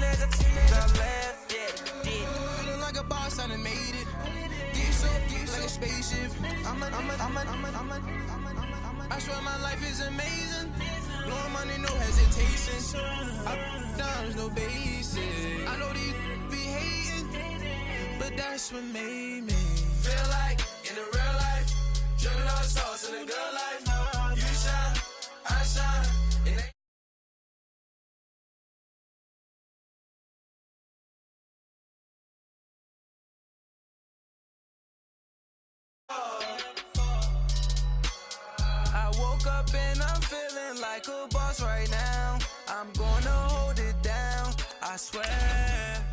left, yeah. Feeling like a boss, I done made it. Get so like a spaceship. I swear my life is amazing. Blowing money, no hesitation. Dimes, no basic. I know these be hating, but that's what made me feel like in the real life. Dripping all the sauce in the good life. You shine, I shine. I woke up and I'm feeling like a boss right now. I'm gonna hold it down, I swear.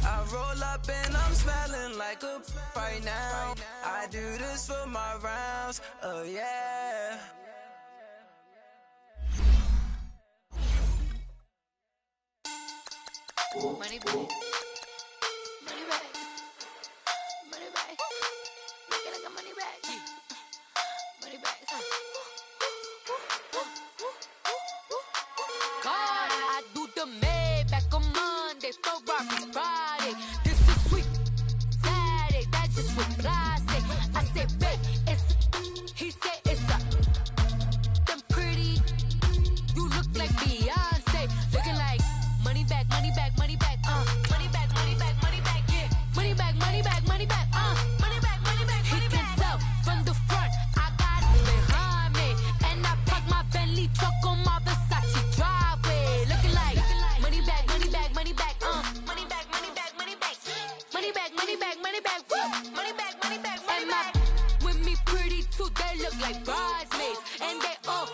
I roll up and I'm smelling like a right now. I do this for my rounds, oh yeah. Money back, money back, money back. Make it like a money back, money back. God, I do the Maybach on Monday, Ferrari Friday. This is sweet Saturday, that's just what classic. I said, babe, it's, he said it's a, them pretty. You look like Beyonce, looking like money back, money back, money back, money back, money back, money back, yeah. Money back, money back, money back, money back, money back, money back. He can tell from the front, I got it behind me, and I park my Bentley truck on my Versace driveway, looking like money back, money back, money back, money back, money back, money back, money back, money back, money back, woo, money back, money back, money back. With me pretty too, they look like bridesmaids, and they all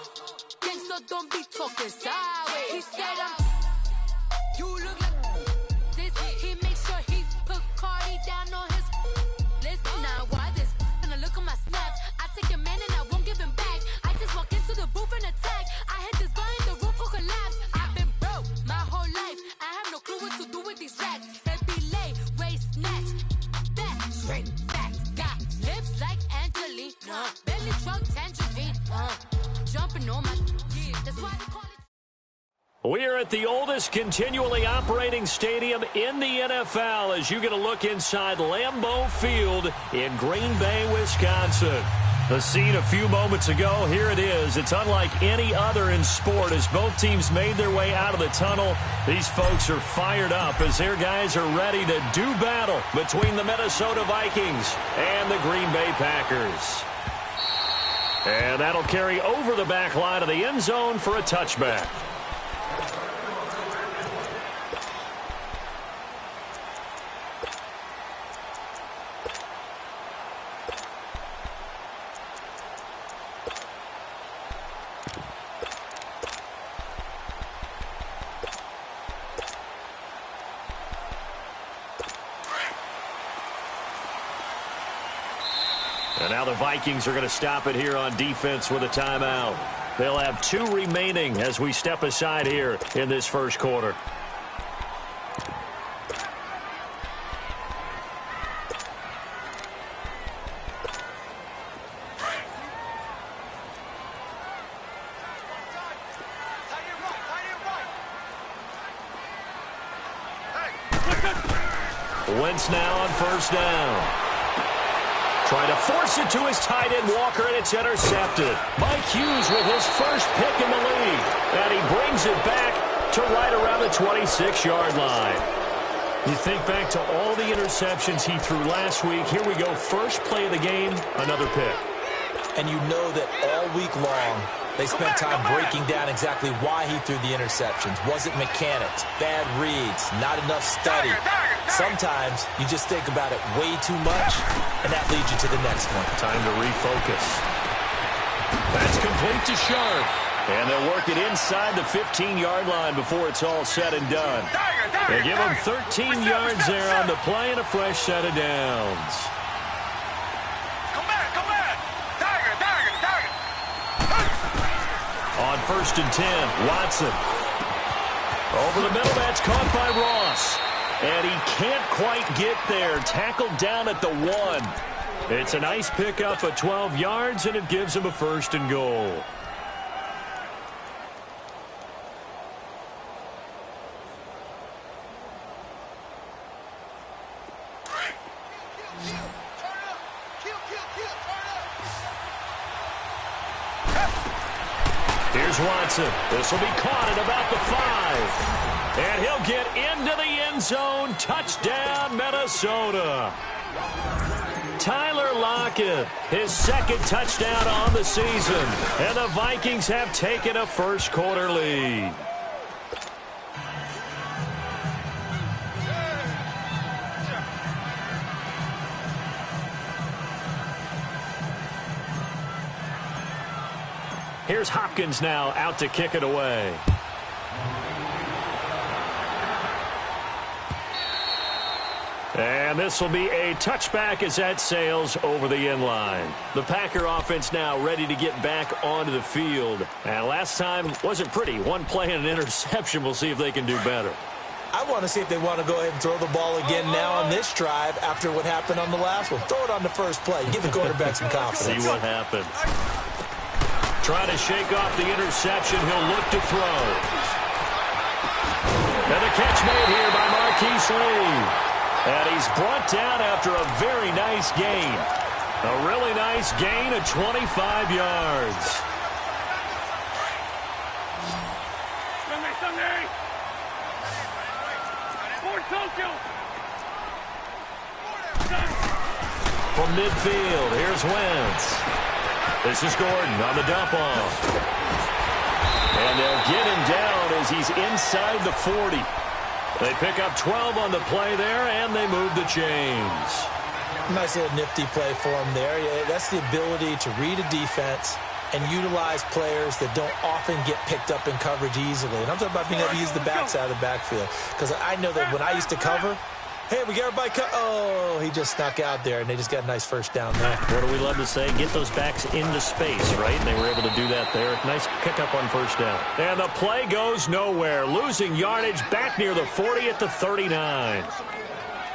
think so. Don't be talking sideways. He said you look like this. He makes sure he put Cardi down on his list. Now why this? Gonna look at my snaps. I take a man and I won't give him back. I just walk into the booth and attack. I hit this button, the roof will collapse. I've been broke my whole life. I have no clue what to do with these racks. That be lay, waist snatch, back straight back. Got lips like Angelina, belly truck tangerine. Jumping on my that's why they call it. We're at the oldest continually operating stadium in the NFL as you get a look inside Lambeau Field in Green Bay, Wisconsin. The scene a few moments ago, here it is. It's unlike any other in sport as both teams made their way out of the tunnel. These folks are fired up as their guys are ready to do battle between the Minnesota Vikings and the Green Bay Packers. And that'll carry over the back line of the end zone for a touchback. And now the Vikings are going to stop it here on defense with a timeout. They'll have 2 remaining as we step aside here in this first quarter. Wentz now on first down. Trying to force it to his tight end, Walker, and it's intercepted. Mike Hughes with his first pick in the league. And he brings it back to right around the 26-yard line. You think back to all the interceptions he threw last week. Here we go. First play of the game, another pick. And you know that all week long, they spent time breaking down exactly why he threw the interceptions. Was it mechanics, bad reads, not enough study? Sometimes you just think about it way too much, and that leads you to the next one. Time to refocus. That's complete to Sharp. And they'll work it inside the 15-yard line before it's all said and done. They give him 13 yards there on the play and a fresh set of downs. On first and 10, Watson. Over the middle, that's caught by Ross. And he can't quite get there. Tackled down at the 1. It's a nice pickup of 12 yards, and it gives him a first and goal. Here's Watson. This will be caught at about the 5. And he'll get into the end zone. Touchdown, Minnesota. Tyler Lockett, his second touchdown on the season. And the Vikings have taken a first-quarter lead. Here's Hopkins now out to kick it away. And this will be a touchback as that sails over the end line. The Packer offense now ready to get back onto the field. And last time wasn't pretty. One play and an interception. We'll see if they can do better. I want to see if they want to go ahead and throw the ball again now on this drive after what happened on the last one. Throw it on the first play. Give the quarterback some confidence. See what happens. Trying to shake off the interception. He'll look to throw. And the catch made here by Marquise Lee. And he's brought down after a very nice gain. A really nice gain of 25 yards. From midfield, here's Wentz. This is Gordon on the dump off. And they'll get him down as he's inside the 40. They pick up 12 on the play there, and they move the chains. Nice little nifty play for him there. Yeah, that's the ability to read a defense and utilize players that don't often get picked up in coverage easily. And I'm talking about being able to use the backside of the backfield. Because I know that when I used to cover, hey, we got everybody oh, he just snuck out there, and they just got a nice first down there. What do we love to say? Get those backs into space, right? And they were able to do that there. Nice pickup on first down. And the play goes nowhere. Losing yardage back near the 40 at the 39.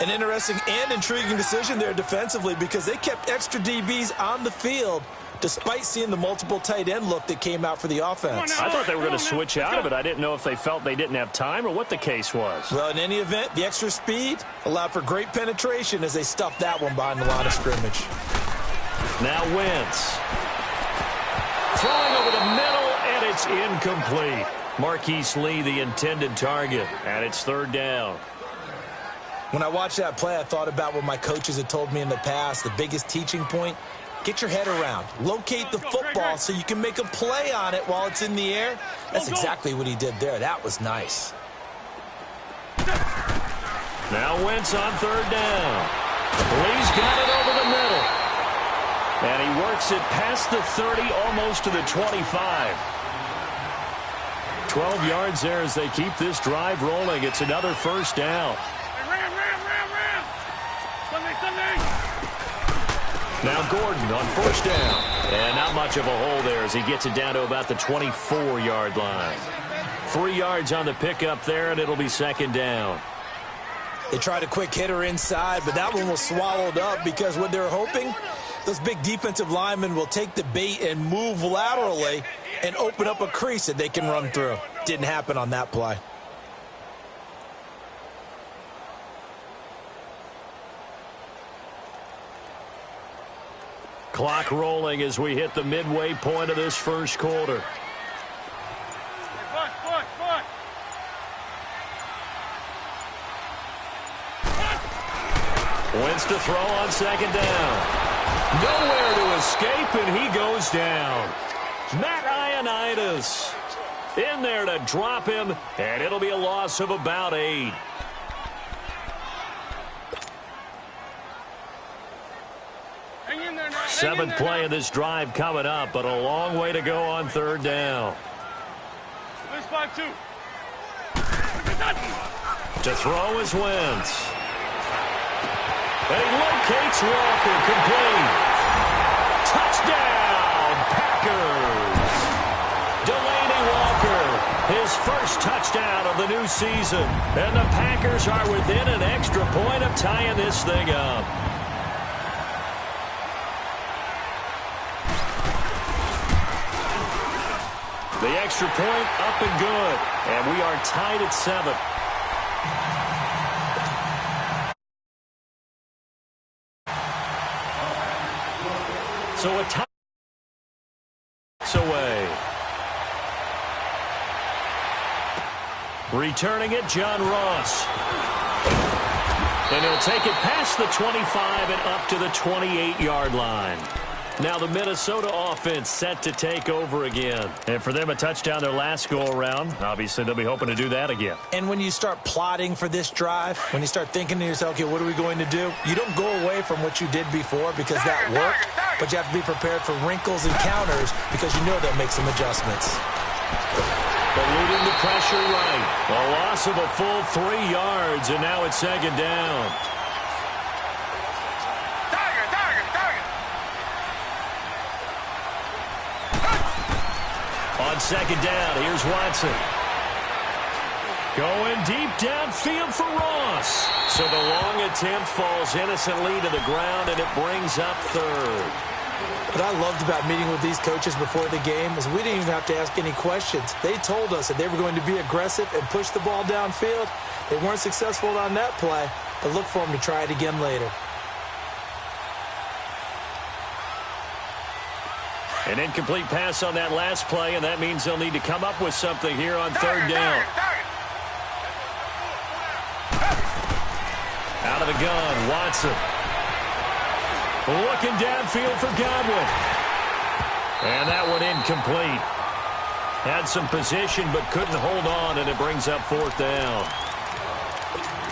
An interesting and intriguing decision there defensively because they kept extra DBs on the field despite seeing the multiple tight end look that came out for the offense. I thought they were going to switch out of it. I didn't know if they felt they didn't have time or what the case was. Well, in any event, the extra speed allowed for great penetration as they stuffed that one behind the line of scrimmage. Now Wentz. Throwing over the middle, and it's incomplete. Marquise Lee, the intended target, and it's third down. When I watched that play, I thought about what my coaches had told me in the past. The biggest teaching point, get your head around. Locate the football so you can make a play on it while it's in the air. That's exactly what he did there. That was nice. Now Wentz on third down. Lee's got it over the middle. And he works it past the 30, almost to the 25. 12 yards there as they keep this drive rolling. It's another first down. Now Gordon on first down. And not much of a hole there as he gets it down to about the 24-yard line. 3 yards on the pickup there, and it'll be second down. They tried a quick hitter inside, but that one was swallowed up because what they're hoping, those big defensive linemen will take the bait and move laterally and open up a crease that they can run through. Didn't happen on that play. Clock rolling as we hit the midway point of this first quarter. Wentz to throw on second down. Nowhere to escape, and he goes down. Matt Ioannidis in there to drop him, and it'll be a loss of about 8. Seventh play of this drive coming up, but a long way to go on third down. To throw is Wentz. And he locates Walker, complete. Touchdown, Packers. Delaney Walker, his first touchdown of the new season. And the Packers are within an extra point of tying this thing up. The extra point up and good. And we are tied at 7. So a tie away. Returning it, John Ross. And he'll take it past the 25 and up to the 28-yard line. Now the Minnesota offense set to take over again. And for them, a touchdown their last go-around. Obviously, they'll be hoping to do that again. And when you start plotting for this drive, when you start thinking to yourself, okay, what are we going to do? You don't go away from what you did before because that worked, but you have to be prepared for wrinkles and counters because you know they'll make some adjustments. Eluding the pressure right. A loss of a full 3 yards, and now it's second down. On second down, here's Watson. Going deep downfield for Ross. So the long attempt falls innocently to the ground, and it brings up third. What I loved about meeting with these coaches before the game is we didn't even have to ask any questions. They told us that they were going to be aggressive and push the ball downfield. They weren't successful on that play, but look for them to try it again later. An incomplete pass on that last play, and that means they'll need to come up with something here on third down. Out of the gun, Watson. Looking downfield for Godwin. And that one incomplete. Had some position but couldn't hold on, and it brings up fourth down.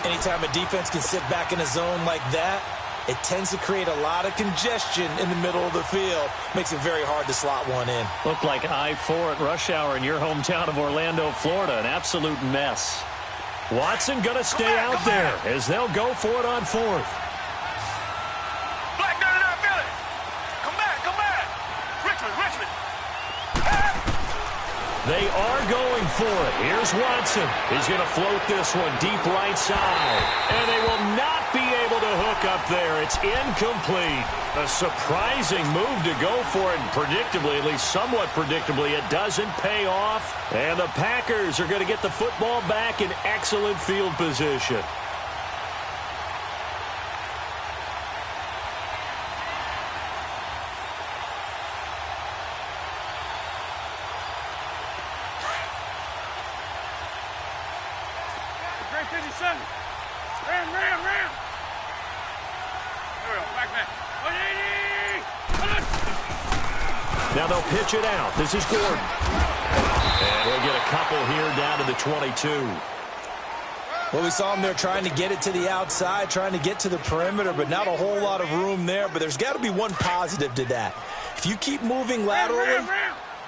Anytime a defense can sit back in a zone like that, it tends to create a lot of congestion in the middle of the field. Makes it very hard to slot one in. Looked like I-4 at rush hour in your hometown of Orlando, Florida. An absolute mess. Watson going to stay out there as they'll go for it on fourth. They are going for it. Here's Watson. He's going to float this one deep right side. And they will not be able to hook up there. It's incomplete. A surprising move to go for it. And predictably, at least somewhat predictably, it doesn't pay off. And the Packers are going to get the football back in excellent field position. Now they'll pitch it out. This is Gordon. And we'll get a couple here down to the 22. Well, we saw him there trying to get it to the outside, trying to get to the perimeter, but not a whole lot of room there. But there's got to be one positive to that. If you keep moving laterally,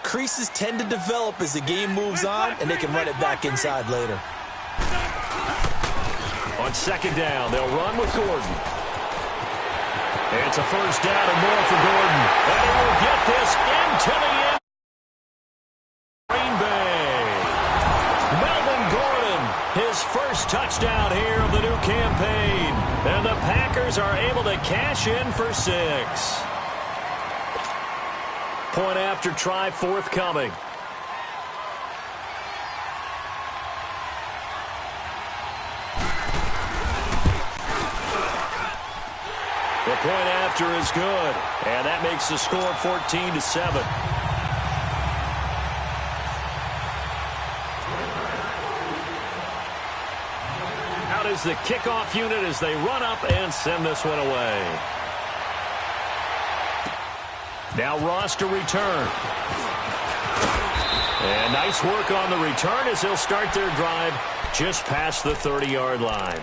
creases tend to develop as the game moves on, and they can run it back inside later. On second down, they'll run with Gordon. It's a first down and more for Gordon. And he will get this into the end. Green Bay. Melvin Gordon, his first touchdown here of the new campaign. And the Packers are able to cash in for 6. Point after try forthcoming. The point after is good, and that makes the score 14-7. Out is the kickoff unit as they run up and send this one away. Now Ross to return. And nice work on the return as they'll start their drive just past the 30-yard line.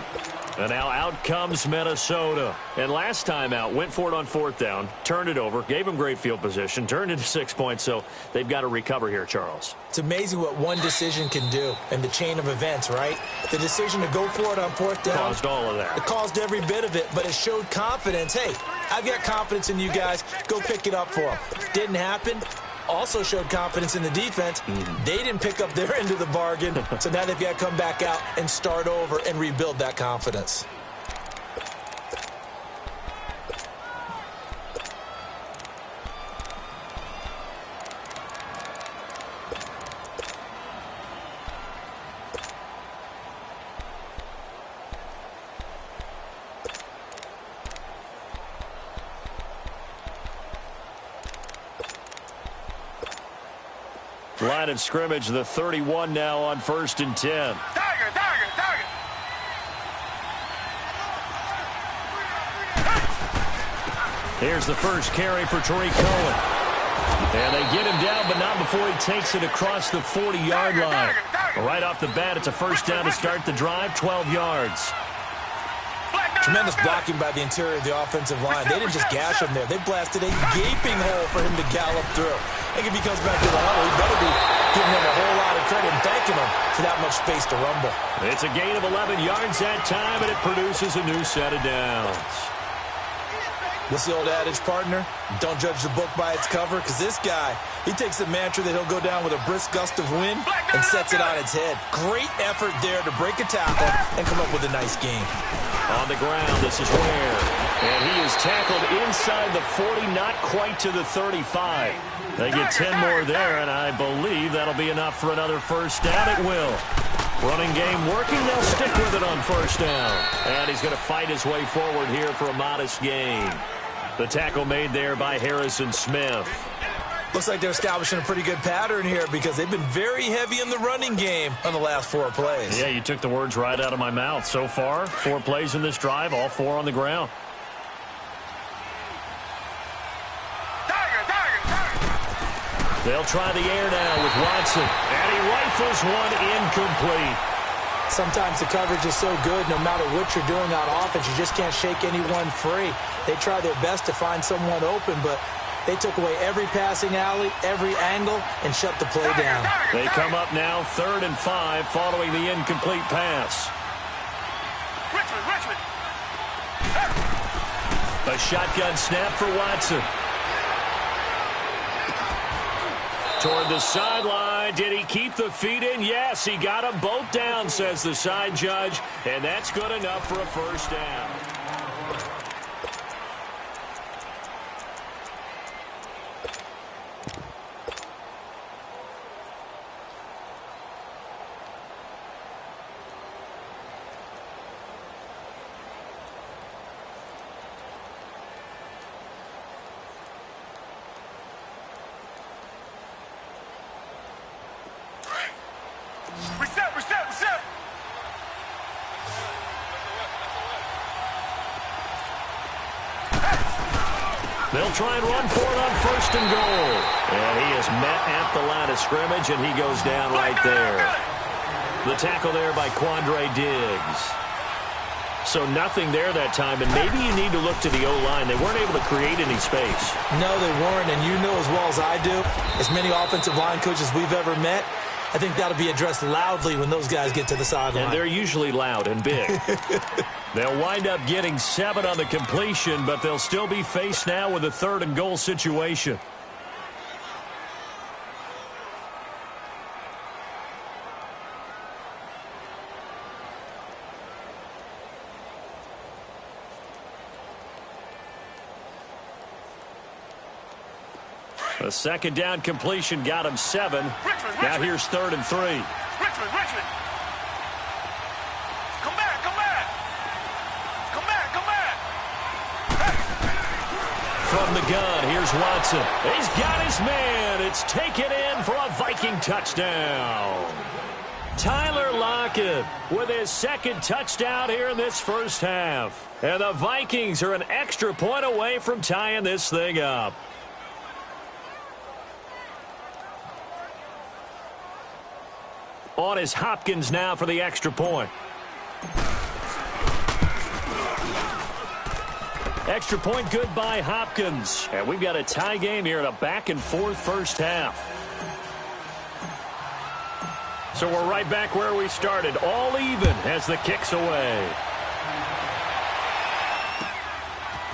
And now out comes Minnesota. And last time out, went for it on fourth down, turned it over, gave them great field position, turned it to 6 points, so they've got to recover here, Charles. It's amazing what one decision can do in the chain of events, right? The decision to go for it on fourth down. Caused all of that. It caused every bit of it, but it showed confidence. Hey, I've got confidence in you guys. Go pick it up for them. Didn't happen. Also showed confidence in the defense. They didn't pick up their end of the bargain, so now they've got to come back out and start over and rebuild that confidence. Line of scrimmage, the 31 now on 1st and 10. Here's the first carry for Tariq Cohen. And they get him down, but not before he takes it across the 40-yard line. Right off the bat, it's a first down to start the drive, 12 yards. Tremendous blocking by the interior of the offensive line. They didn't just gash him there. They blasted a gaping hole for him to gallop through. I think if he comes back to the huddle, he better be giving him a whole lot of credit and thanking him for that much space to rumble. It's a gain of 11 yards that time, and it produces a new set of downs. What's the old adage, partner? Don't judge the book by its cover, because this guy, he takes the mantra that he'll go down with a brisk gust of wind and sets it on its head. Great effort there to break a tackle and come up with a nice gain. On the ground, this is Ware. And he is tackled inside the 40, not quite to the 35. They get 10 more there, and I believe that'll be enough for another first down. It will. Running game working. They'll stick with it on first down. And he's going to fight his way forward here for a modest gain. The tackle made there by Harrison Smith. Looks like they're establishing a pretty good pattern here because they've been very heavy in the running game on the last 4 plays. Yeah, you took the words right out of my mouth. So far, 4 plays in this drive, all 4 on the ground. They'll try the air now with Watson. And he rifles one incomplete. Sometimes the coverage is so good, no matter what you're doing on offense, you just can't shake anyone free. They try their best to find someone open, but they took away every passing alley, every angle, and shut the play down. They come up now 3rd and 5 following the incomplete pass. A shotgun snap for Watson. Toward the sideline. Did he keep the feet in? Yes, he got them both down, says the side judge. And that's good enough for a first down. They'll try and run for it on 1st and goal. And he is met at the line of scrimmage, and he goes down right there. The tackle there by Quandre Diggs. So nothing there that time, and maybe you need to look to the O-line. They weren't able to create any space. No, they weren't, and you know as well as I do, as many offensive line coaches we've ever met, I think that'll be addressed loudly when those guys get to the sideline. And they're usually loud and big. They'll wind up getting 7 on the completion, but they'll still be faced now with a 3rd and goal situation. A 2nd down completion got him 7. Now here's 3rd and 3. Richmond. Come back. From the gun, here's Watson. He's got his man. It's taken in for a Viking touchdown. Tyler Lockett with his 2nd touchdown here in this first half. And the Vikings are an extra point away from tying this thing up. On is Hopkins now for the extra point. Extra point good by Hopkins. And we've got a tie game here in a back-and-forth first half. So we're right back where we started. All even as the kick's away.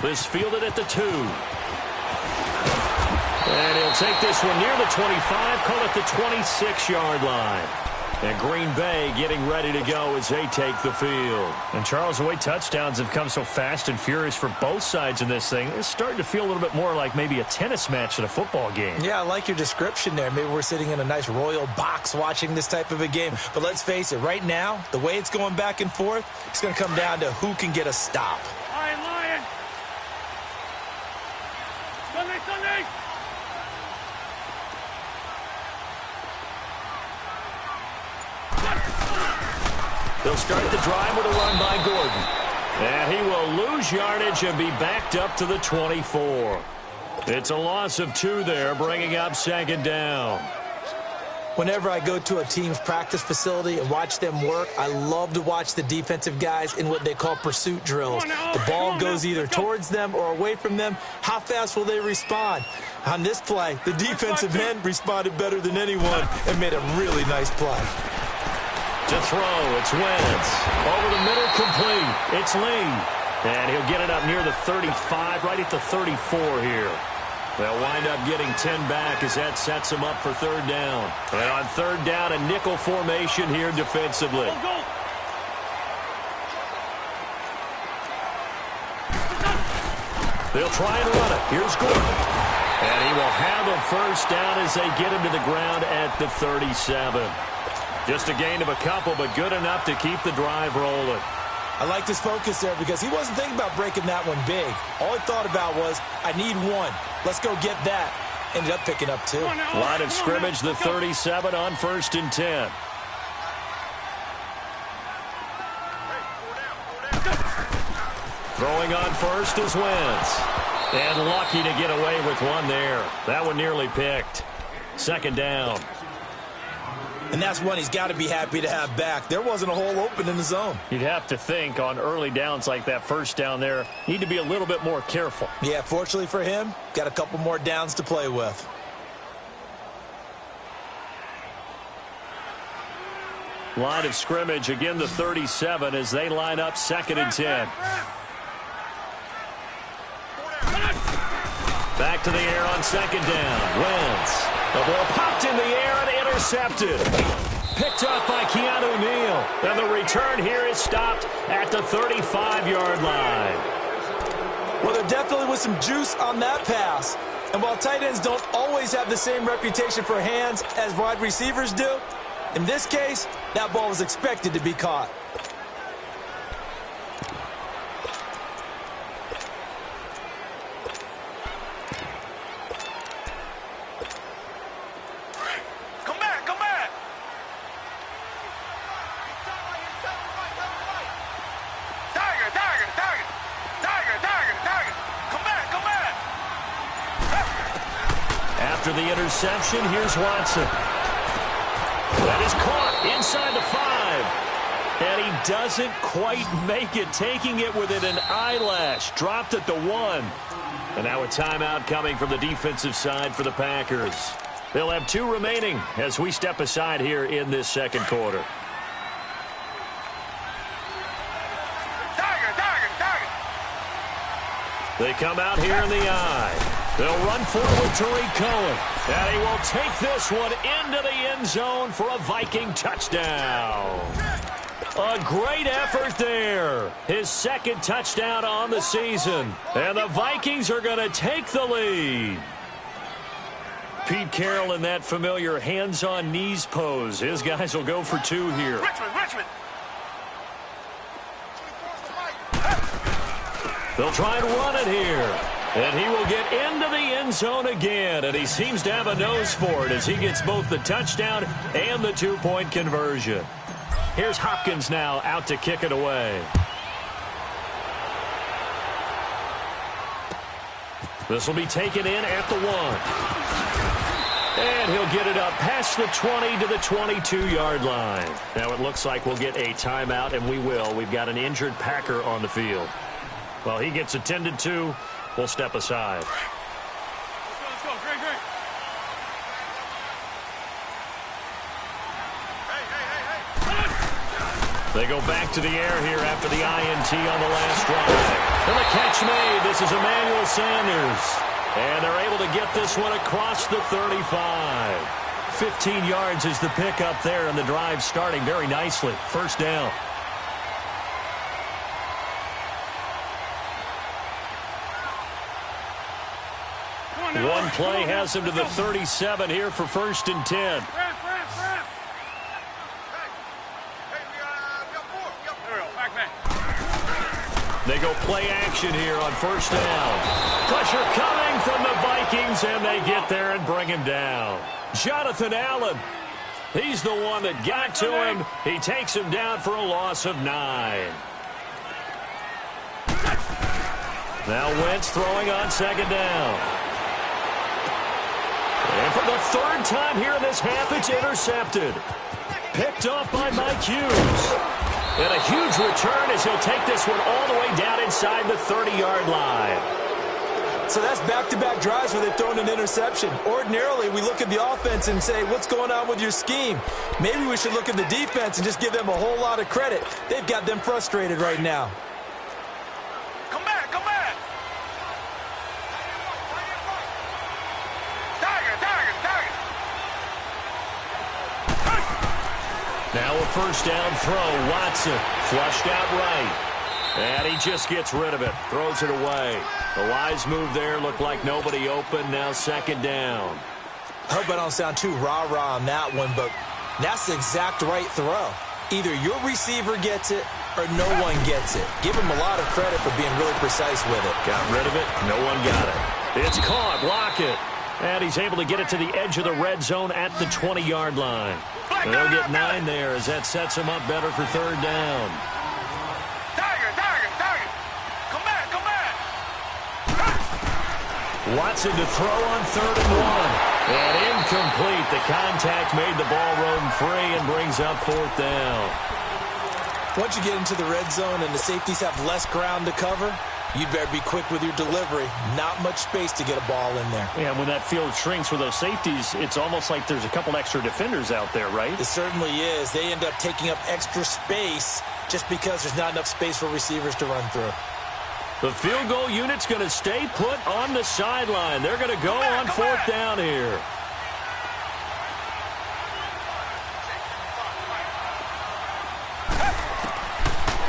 This fielded at the 2. And he'll take this one near the 25, call it the 26-yard line. And Green Bay getting ready to go as they take the field. And, Charles, the way touchdowns have come so fast and furious for both sides in this thing, it's starting to feel a little bit more like maybe a tennis match than a football game. Yeah, I like your description there. Maybe we're sitting in a nice royal box watching this type of a game. But let's face it, right now, the way it's going back and forth, it's going to come down to who can get a stop. Lion. Sunday. They'll start the drive with a run by Gordon. And he will lose yardage and be backed up to the 24. It's a loss of 2 there, bringing up second down. Whenever I go to a team's practice facility and watch them work, I love to watch the defensive guys in what they call pursuit drills. The ball goes either towards them or away from them. How fast will they respond? On this play, the defensive end responded better than anyone and made a really nice play. To throw, it's Wentz. Over the middle, complete. It's Lee. And he'll get it up near the 35, right at the 34 here. They'll wind up getting 10 back as that sets them up for third down. And on third down, a nickel formation here defensively. They'll try and run it. Here's Gordon. And he will have a first down as they get him to the ground at the 37. Just a gain of a couple, but good enough to keep the drive rolling. I liked his focus there because he wasn't thinking about breaking that one big. All he thought about was, I need one. Let's go get that. Ended up picking up 2. Line of scrimmage, the 37 on 1st and 10. Throwing on first is Wentz. And lucky to get away with one there. That one nearly picked. Second down. And that's one he's got to be happy to have back. There wasn't a hole open in the zone. You'd have to think on early downs like that first down there, need to be a little bit more careful. Yeah, fortunately for him, got a couple more downs to play with. Line of scrimmage, again the 37 as they line up 2nd and 10. Back to the air on 2nd down. Wentz. The ball popped in the air and intercepted. Picked up by Keanu Neal. And the return here is stopped at the 35-yard line. Well, there definitely was some juice on that pass. And while tight ends don't always have the same reputation for hands as wide receivers do, in this case, that ball was expected to be caught. After the interception, here's Watson. That is caught inside the 5. And he doesn't quite make it, taking it within an eyelash. Dropped at the 1. And now a timeout coming from the defensive side for the Packers. They'll have 2 remaining as we step aside here in this second quarter. They come out here in the eye. They'll run forward to Tariq Cohen. And he will take this one into the end zone for a Viking touchdown. A great effort there. His 2nd touchdown on the season. And the Vikings are going to take the lead. Pete Carroll in that familiar hands-on knees pose. His guys will go for 2 here. Richmond. They'll try and run it here. And he will get into the end zone again. And he seems to have a nose for it as he gets both the touchdown and the 2-point conversion. Here's Hopkins now out to kick it away. This will be taken in at the 1. And he'll get it up past the 20 to the 22-yard line. Now it looks like we'll get a timeout, and we will. We've got an injured Packer on the field. Well, he gets attended to. We'll step aside. Let's go. Great. Hey. They go back to the air here after the INT on the last drive. And the catch made. This is Emmanuel Sanders. And they're able to get this one across the 35. 15 yards is the pickup there, and the drive starting very nicely. First down. One play has him to the 37 here for 1st and 10. They go play action here on 1st down. Pressure coming from the Vikings, and they get there and bring him down. Jonathan Allen He's the one that got to him. He takes him down for a loss of 9. Now Wentz throwing on second down. And for the third time here in this half, it's intercepted. Picked off by Mike Hughes. And a huge return as he'll take this one all the way down inside the 30-yard line. So that's back-to-back drives where they've thrown an interception. Ordinarily, we look at the offense and say, what's going on with your scheme? Maybe we should look at the defense and just give them a whole lot of credit. They've got them frustrated right now. Come back, come back. Target. Now a first down throw. Watson flushed out right. And he just gets rid of it. Throws it away. The wise move there. Looked like nobody open. Now second down. I hope I don't sound too rah-rah on that one, but that's the exact right throw. Either your receiver gets it or no one gets it. Give him a lot of credit for being really precise with it. Got rid of it. No one got it. It's caught. Lockett. And he's able to get it to the edge of the red zone at the 20-yard line. They'll get 9 there as that sets him up better for third down. Target. Come back. Watson to throw on 3rd and 1. And incomplete. The contact made the ball roam free and brings up 4th down. Once you get into the red zone and the safeties have less ground to cover, you'd better be quick with your delivery. Not much space to get a ball in there. Yeah, when that field shrinks with those safeties, it's almost like there's a couple extra defenders out there, right? It certainly is. They end up taking up extra space just because there's not enough space for receivers to run through. The field goal unit's going to stay put on the sideline. They're going to go on 4th down here.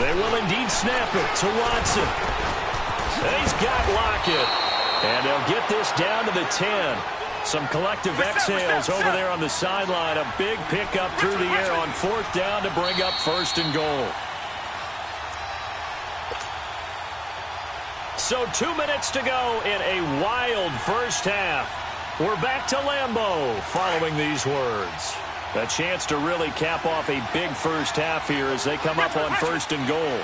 They will indeed snap it to Watson. He's got Lockett. And they'll get this down to the 10. Some collective exhales over there on the sideline. A big pickup through the air on 4th down to bring up 1st and goal. So 2 minutes to go in a wild first half. We're back to Lambeau following these words. A chance to really cap off a big first half here as they come up on 1st and goal.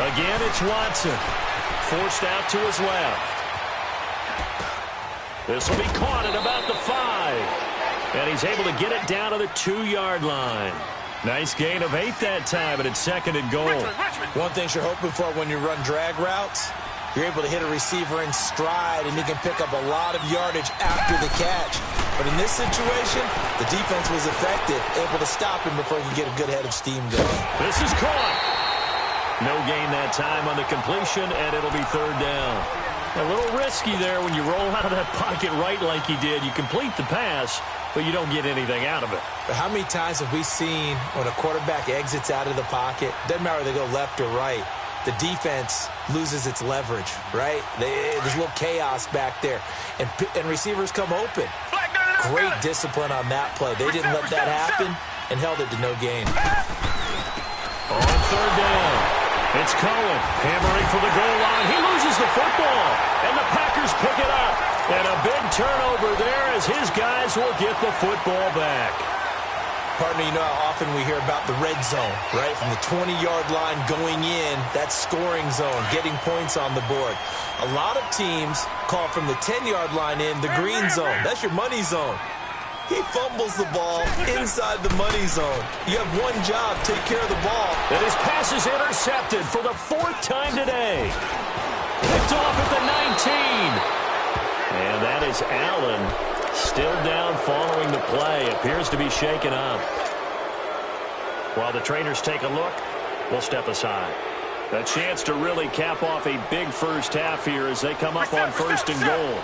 Again, it's Watson. Forced out to his left. This will be caught at about the 5. And he's able to get it down to the 2-yard line. Nice gain of 8 that time, and it's 2nd and goal. One thing you're hoping for when you run drag routes, you're able to hit a receiver in stride, and he can pick up a lot of yardage after the catch. But in this situation, the defense was effective, able to stop him before he could get a good head of steam going. This is caught. No gain that time on the completion, and it'll be 3rd down. A little risky there when you roll out of that pocket right like he did. You complete the pass, but you don't get anything out of it. But how many times have we seen when a quarterback exits out of the pocket, doesn't matter whether they go left or right, the defense loses its leverage, right? There's a little chaos back there, and receivers come open. Great discipline on that play. They didn't let that happen and held it to no gain. On 3rd down, it's Cohen hammering for the goal line. He loses the football, and the Packers pick it up. And a big turnover there as his guys will get the football back. Partner, you know how often we hear about the red zone, right? From the 20-yard line going in, that scoring zone, getting points on the board. A lot of teams call from the 10-yard line in the green zone. That's your money zone. He fumbles the ball inside the money zone. You have one job, take care of the ball. And his pass is intercepted for the 4th time today. Picked off at the 19. And that is Allen, still down following the play. Appears to be shaken up. While the trainers take a look, we'll step aside. A chance to really cap off a big first half here as they come up on 1st and goal.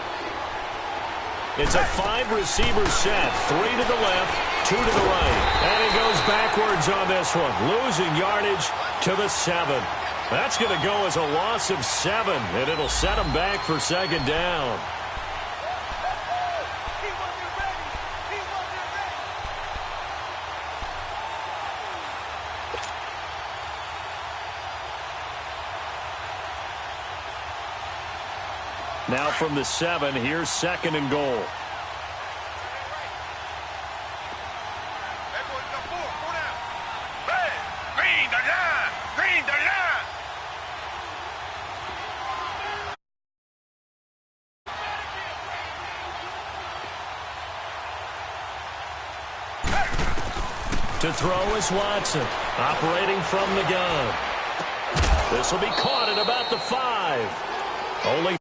It's a 5-receiver set. 3 to the left, 2 to the right. And he goes backwards on this one, losing yardage to the 7. That's going to go as a loss of 7, and it'll set him back for 2nd down. Now from the 7, here's 2nd and goal. To throw is Watson, operating from the gun. This will be caught at about the 5. Only